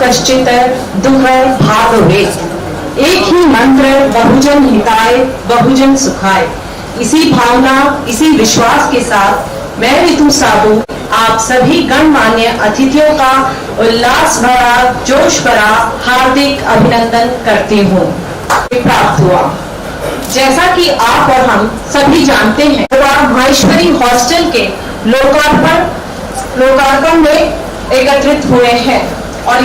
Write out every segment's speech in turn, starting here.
कश्चित दुख भाव वेद, एक ही मंत्र बहुजन हिताय बहुजन सुखाय। इसी भावना इसी विश्वास के साथ मैं ऋतु साबू आप सभी गणमान्य अतिथियों का उल्लास भरा जोश भरा हार्दिक अभिनंदन करती हूँ। प्राप्त हुआ जैसा कि आप और हम सभी जानते हैं, माहेश्वरी हॉस्टल के लोकार्पण में एकत्रित हुए हैं और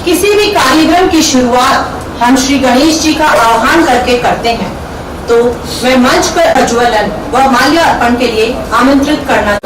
किसी भी कार्यक्रम की शुरुआत हम श्री गणेश जी का आह्वान करके करते हैं, तो मैं मंच पर प्रज्वलन व माल्य अर्पण के लिए आमंत्रित करना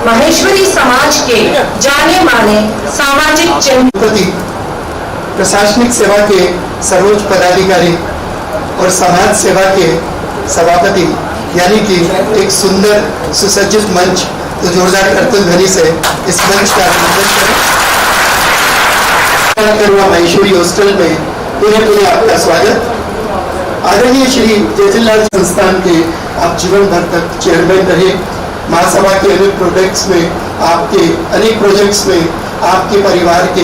माहेश्वरी समाज के जाने माने सामाजिक चिंतन, प्रशासनिक सेवा के सर्वोच्च पदाधिकारी और समाज सेवा के सभापति, यानी कि एक सुंदर सुसज्जित मंच, तो जोरदार करतल ध्वनि से इस मंच का अभिनंदन। माहेश्वरी हॉस्टल में पुनः आपका स्वागत। आदरणीय श्री जयजलाल संस्थान के आप जीवन भर तक चेयरमैन रहे। महासभा के अनेक प्रोजेक्ट्स में आपके परिवार के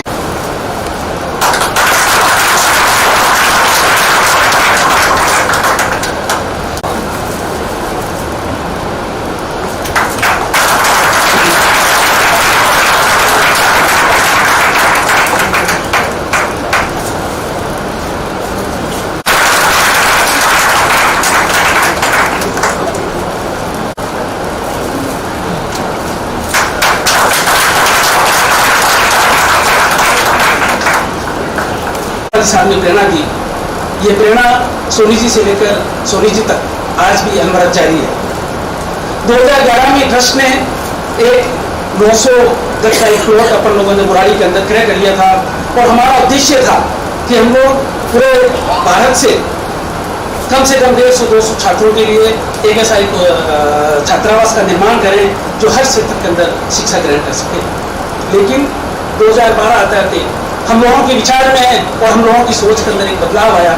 सामने प्रेरणा दी। ये प्रेरणा सोनी जी से लेकर सोनी जी तक आज भी अनवरत जारी है। 2011 में ट्रस्ट ने एक 900 गज का एक प्लॉट अपन लोगों ने मुरारी के अंदर क्रय कर लिया था और हमारा उद्देश्य था कि हम लोग पूरे भारत से कम 150-200 छात्रों के लिए एक ऐसा एक छात्रावास का निर्माण करें जो हर क्षेत्र के अंदर शिक्षा ग्रहण कर सके। लेकिन 2012 आते हम लोगों के विचार में है और हम लोगों की सोच के अंदर एक बदलाव आया,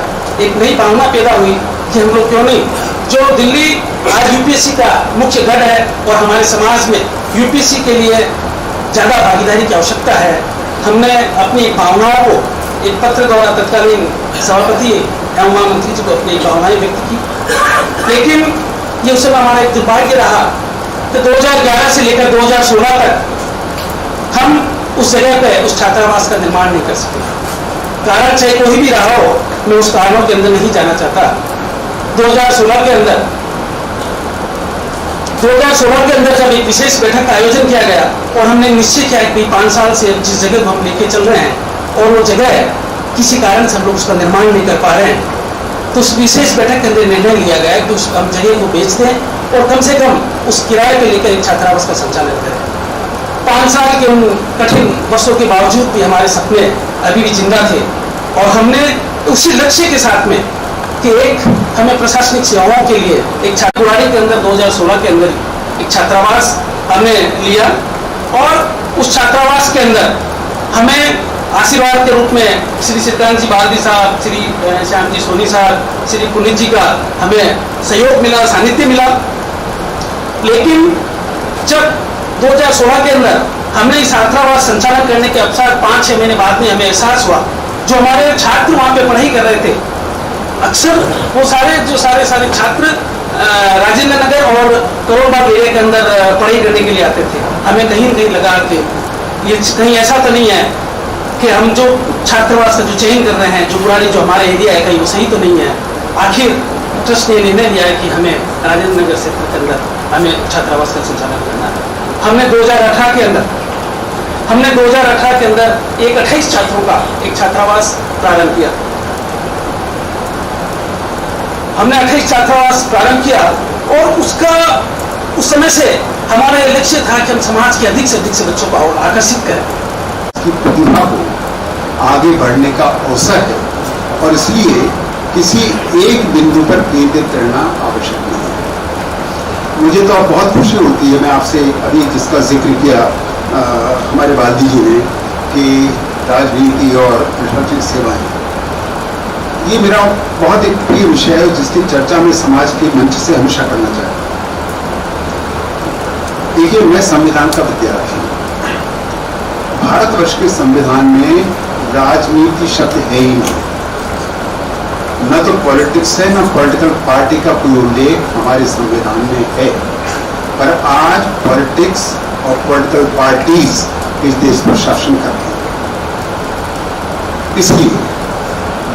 एक नई भावना पैदा हुई कि हम लोग क्यों नहीं, जो दिल्ली आज यूपीएससी का मुख्य गढ़ है और हमारे समाज में यूपीएससी के लिए ज़्यादा भागीदारी की आवश्यकता है। हमने अपनी भावनाओं को एक पत्र द्वारा तत्कालीन सभापति एवं महामंत्री जी को अपनी भावनाएं व्यक्त की। लेकिन ये उस समय हमारा एक दुर्भाग्य रहा कि 2011 से लेकर 2016 तक हम उस जगह पे उस छात्रावास का निर्माण नहीं कर सके। कारण चाहे कोई भी रहा हो, मैं उस कारणों के अंदर नहीं जाना चाहता। 2016 के अंदर जब एक विशेष बैठक का आयोजन किया गया और हमने निश्चय किया कि 5 साल से जिस जगह को हम लेके चल रहे हैं और वो जगह किसी कारण से हम लोग उसका निर्माण नहीं कर पा रहे हैं, तो उस विशेष बैठक के अंदर निर्णय लिया गया कि उस हम जगह को बेच दें और कम से कम उस किराए को लेकर एक छात्रावास का संचालन करें। 5 साल के उन कठिन वर्षों के बावजूद भी हमारे सपने अभी भी जिंदा थे और हमने उसी लक्ष्य के साथ में कि एक हमें प्रशासनिक सेवाओं के लिए एक छात्रावाड़ी के अंदर 2016 के अंदर एक छात्रावास हमने लिया और उस छात्रावास के अंदर हमें आशीर्वाद के रूप में श्री सिद्धांत जी बालदी साहब, श्री श्याम जी सोनी साहब, श्री पुनीत जी का हमें सहयोग मिला, सानिध्य मिला। लेकिन जब 2016 के अंदर हमने इस छात्रावास संचालन करने के अवसर 5-6 महीने बाद में हमें एहसास हुआ, जो हमारे छात्र वहाँ पे पढ़ाई कर रहे थे, अक्सर वो सारे छात्र राजेंद्र नगर और करोलबाग एरिया के अंदर पढ़ाई करने के लिए आते थे। हमें कहीं न कहीं लगा कि ये कहीं ऐसा तो नहीं है कि हम जो छात्रावास का जो चयन कर रहे हैं, जो पुरानी जो हमारा एरिया है, कहीं वो सही तो नहीं है। आखिर ट्रस्ट ने निर्णय लिया है कि हमें राजेंद्र नगर क्षेत्र के अंदर हमें छात्रावास का संचालन करना है। हमने 2018 के अंदर एक 28 छात्रों का एक छात्रावास प्रारंभ किया। हमने 28 छात्रावास प्रारंभ किया और उसका उस समय से हमारा लक्ष्य था कि हम समाज के अधिक से अधिक से बच्चों को आकर्षित करें। की प्रतिभा को आगे बढ़ने का अवसर है और इसलिए किसी एक बिंदु पर केंद्रित रहना आवश्यक नहीं है। मुझे तो बहुत खुशी होती है, मैं आपसे अभी जिसका जिक्र किया हमारे बालदी जी ने कि राजनीति और प्रशासनिक सेवाएं, ये मेरा बहुत एक प्रिय विषय है जिसकी चर्चा में समाज के मंच से हमेशा करना चाहिए। देखिए, मैं संविधान का विद्यार्थी हूँ। भारतवर्ष के संविधान में राजनीति शब्द है ही नहीं, न तो पॉलिटिक्स है, न पॉलिटिकल पार्टी का कोई उल्लेख हमारे संविधान में है। पर आज पॉलिटिक्स और पॉलिटिकल पार्टीज इस देश पर शासन करती हैं। इसलिए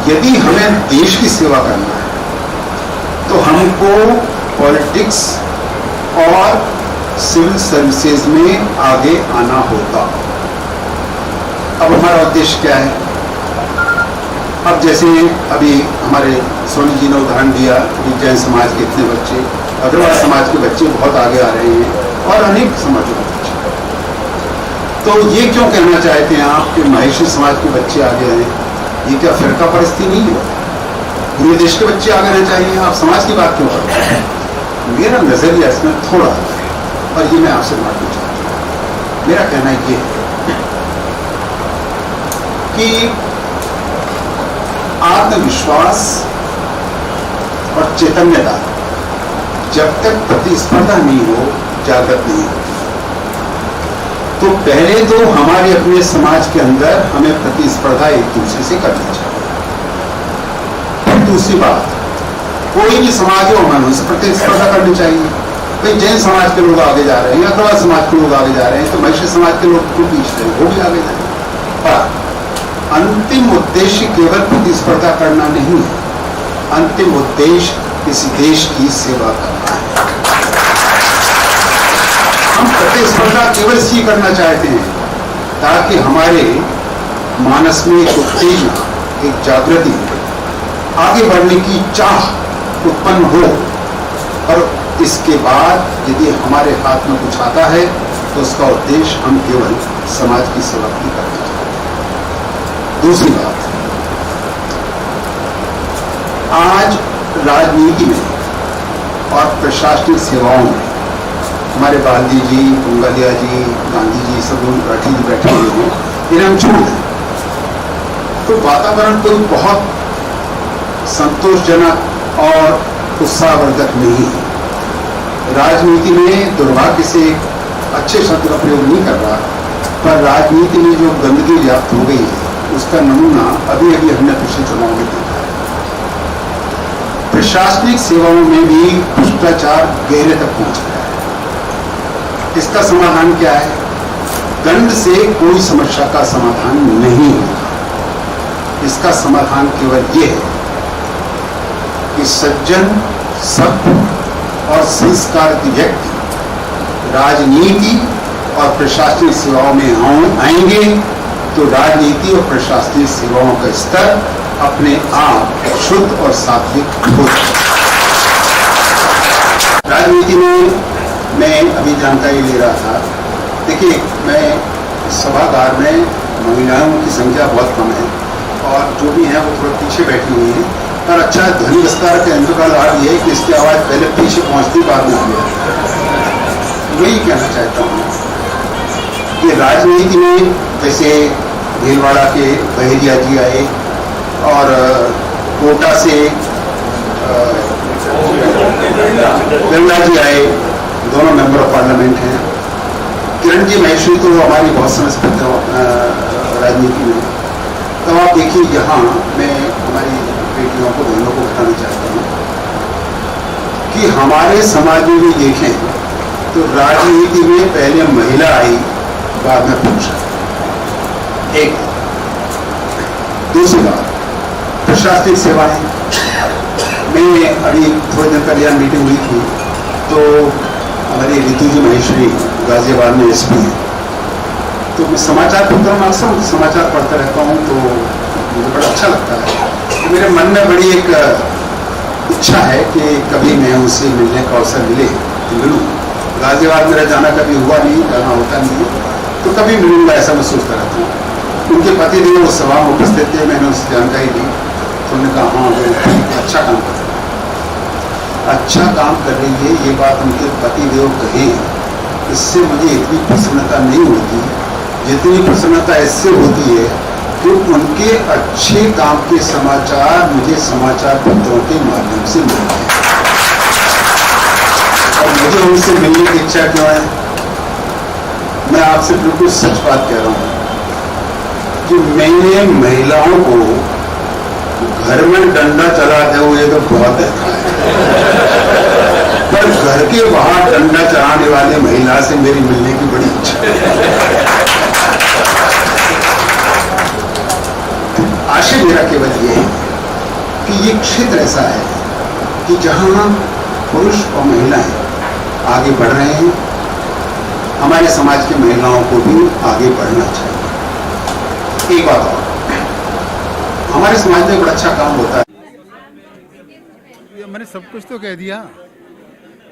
यदि हमें देश की सेवा करना है तो हमको पॉलिटिक्स और सिविल सर्विसेज में आगे आना होगा। अब हमारा उद्देश्य क्या है? अब जैसे अभी हमारे सोनी जी ने उदाहरण दिया कि जैन समाज के इतने बच्चे, अग्रवाल समाज के बच्चे बहुत आगे आ रहे हैं और अनेक समाजों के बच्चे। तो ये क्यों कहना चाहते हैं आप कि महेशी समाज के बच्चे आगे आए? ये क्या फिरका परिस्थिति नहीं है? पूरे देश के बच्चे आगे रहना चाहिए। आप समाज की बात क्यों करते हैं? मेरा नजरिया इसमें थोड़ा है और ये मैं आपसे बांटना चाहता हूँ। मेरा कहना ये है कि आत्मविश्वास और चैतन्यता जब तक प्रतिस्पर्धा नहीं हो, जागृत नहीं होती। तो पहले तो हमारे अपने समाज के अंदर हमें प्रतिस्पर्धा एक दूसरे से करनी चाहिए। फिर दूसरी बात, कोई भी समाज हो हमें उनसे प्रतिस्पर्धा करनी चाहिए। भाई जैन समाज के लोग आगे जा रहे हैं, अग्रवाल समाज के लोग आगे जा रहे हैं, तो वैश्य समाज के लोग क्यों पीछे हैं? वो भी आगे जाए। पर अंतिम उद्देश्य केवल प्रतिस्पर्धा करना नहीं है, अंतिम उद्देश्य इस देश की सेवा करना है। हम प्रतिस्पर्धा केवल इसलिए करना चाहते हैं ताकि हमारे मानस में एक उत्तेजना, एक जागृति, आगे बढ़ने की चाह उत्पन्न हो। और इसके बाद यदि हमारे हाथ में कुछ आता है तो उसका उद्देश्य हम केवल समाज की सेवा ही करना चाहते हैं। दूसरी बात, आज राजनीति में और प्रशासनिक सेवाओं में हमारे बालदी जी, पुंगलिया जी, गांधी जी, सब लोग राठी जी बैठे हुए हैं, इन्हें हम छोड़ दें तो वातावरण कोई बहुत संतोषजनक और उत्साहवर्धक नहीं है। राजनीति में दुर्भाग्य से अच्छे शब्द का प्रयोग नहीं कर रहा, पर राजनीति में जो गंदगी व्याप्त हो गई है उसका नमूना अभी अभी हमने पिछले चुनाव में देखा है। प्रशासनिक सेवाओं में भी भ्रष्टाचार गहरे तक पहुंच गया है। इसका समाधान क्या है? दंड से कोई समस्या का समाधान नहीं होगा। इसका समाधान केवल ये है कि सज्जन, सभ्य और संस्कारित व्यक्ति राजनीति और प्रशासनिक सेवाओं में आएंगे तो राजनीति और प्रशासनिक सेवाओं का स्तर अपने आप शुद्ध और सात्विक हो जाए। राजनीति में मैं अभी जानकारी ले रहा था, देखिए मैं सभागार में महिलाओं की संख्या बहुत कम है और जो भी हैं वो थोड़ा पीछे बैठी हुई हैं, और अच्छा ध्वनि विस्तार के यंत्र का लाभ ये है कि इसकी आवाज़ पहले पीछे पहुंचती बाद में आती है। यही कहना चाहता हूँ कि राजनीति में जैसे भीलवाड़ा के बहेरिया जी आए और कोटा से बिरला जी आए, दोनों मेंबर ऑफ पार्लियामेंट हैं। किरण जी महेश्वरी तो हमारी बहुत समझ राजनीति में। तो आप देखिए यहाँ मैं हमारी बेटियों को बहनों को बताना चाहता हूँ कि हमारे समाज में भी देखें तो राजनीति में पहले महिला आई, बाद में पुरुष आए। एक दूसरी बात, प्रशासनिक सेवाएं। मैं अभी थोड़े दिन पहले यहाँ मीटिंग हुई थी तो हमारी ऋतु जी महेश्वरी गाजियाबाद में एसपी हैं, तो मैं समाचार पत्रों में अक्सर समाचार पढ़ता रहता हूँ तो मुझे बड़ा अच्छा लगता है। तो मेरे मन में बड़ी एक इच्छा है कि कभी मैं उनसे मिलने का अवसर मिलूँ। गाजियाबाद मेरा जाना कभी हुआ नहीं, जाना होता नहीं है, तो कभी मिलूंगा ऐसा मैं सोचता रहता हूँ। उनके पति देव उस सभा में उपस्थित थे, मैंने उससे जानकारी दी तो उन्होंने कहा हाँ वो अच्छा काम कर रही है, अच्छा काम कर रही है। ये बात उनके पति देव कहें, इससे मुझे इतनी प्रसन्नता नहीं होती जितनी प्रसन्नता इससे होती है कि उनके अच्छे काम के समाचार मुझे समाचार पत्रों के माध्यम से मिलते हैं। और मुझे उनसे मिलने की इच्छा क्यों है? मैं आपसे बिल्कुल सच बात कह रहा हूँ कि मैंने महिलाओं को घर में डंडा चलाते हुए तो बहुत देखा है, पर घर के बाहर डंडा चलाने वाले महिला से मेरी मिलने की बड़ी इच्छा है। आशय मेरा केवल ये है कि ये क्षेत्र ऐसा है कि जहां पुरुष और महिलाएं आगे बढ़ रहे हैं, हमारे समाज की महिलाओं को भी आगे बढ़ना चाहिए। एक बात और, हमारे समाज में बड़ा अच्छा काम होता है। मैंने सब कुछ तो कह दिया,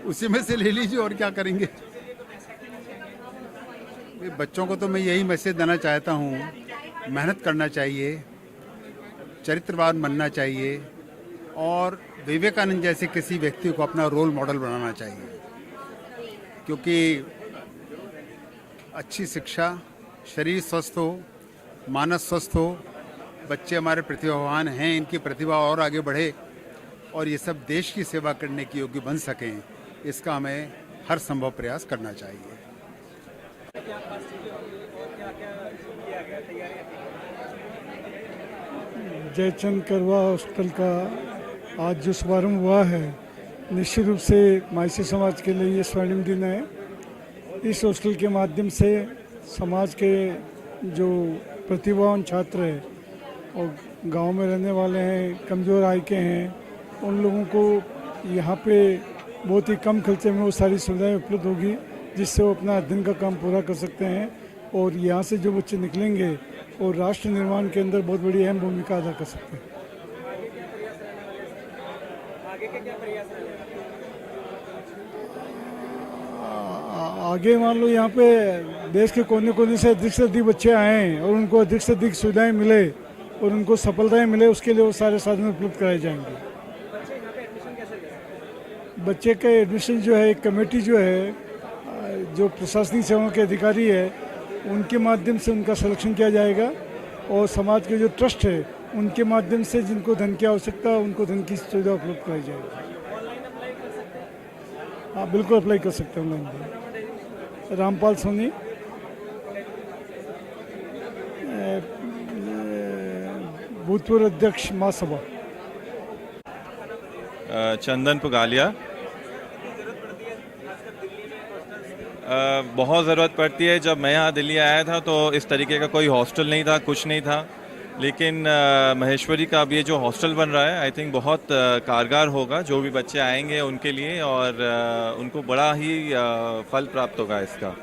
उसी में से ले लीजिए और क्या करेंगे। बच्चों को तो मैं यही मैसेज देना चाहता हूँ, मेहनत करना चाहिए, चरित्रवान बनना चाहिए और विवेकानंद जैसे किसी व्यक्ति को अपना रोल मॉडल बनाना चाहिए, क्योंकि अच्छी शिक्षा, शरीर स्वस्थ हो, मानस स्वस्थ हो, बच्चे हमारे प्रतिभावान हैं, इनकी प्रतिभा और आगे बढ़े और ये सब देश की सेवा करने के योग्य बन सकें, इसका हमें हर संभव प्रयास करना चाहिए। जयचंद करवा हॉस्टल का आज जो शुभारंभ हुआ है, निश्चित रूप से मायसी समाज के लिए ये स्वर्णिम दिन है। इस हॉस्टल के माध्यम से समाज के जो प्रतिभावान छात्र हैं और गांव में रहने वाले हैं, कमज़ोर आय के हैं, उन लोगों को यहाँ पे बहुत ही कम खर्चे में वो सारी सुविधाएं उपलब्ध होगी जिससे वो अपना दिन का काम पूरा कर सकते हैं और यहाँ से जो बच्चे निकलेंगे और राष्ट्र निर्माण के अंदर बहुत बड़ी अहम भूमिका अदा कर सकते हैं। आगे मान लो यहाँ पे देश के कोने कोने से अधिक बच्चे आएँ और उनको अधिक से अधिक सुविधाएं मिले और उनको सफलताएं मिले, उसके लिए वो सारे साधन उपलब्ध कराए जाएंगे। बच्चे का एडमिशन जो है, एक कमेटी जो है, जो प्रशासनिक सेवाओं के अधिकारी है, उनके माध्यम से उनका सिलेक्शन किया जाएगा और समाज के जो ट्रस्ट है उनके माध्यम से जिनको धन की आवश्यकता है उनको धन की सुविधा उपलब्ध कराई जाएगी। हाँ, बिल्कुल अप्लाई कर सकते हैं ऑनलाइन। रामपाल सोनी, भूतपूर्व अध्यक्ष महासभा। चंदन पुगालिया। बहुत ज़रूरत पड़ती है। जब मैं यहाँ दिल्ली आया था तो इस तरीके का कोई हॉस्टल नहीं था, कुछ नहीं था, लेकिन महेश्वरी का अब ये जो हॉस्टल बन रहा है आई थिंक बहुत कारगर होगा जो भी बच्चे आएंगे उनके लिए और उनको बड़ा ही फल प्राप्त होगा इसका।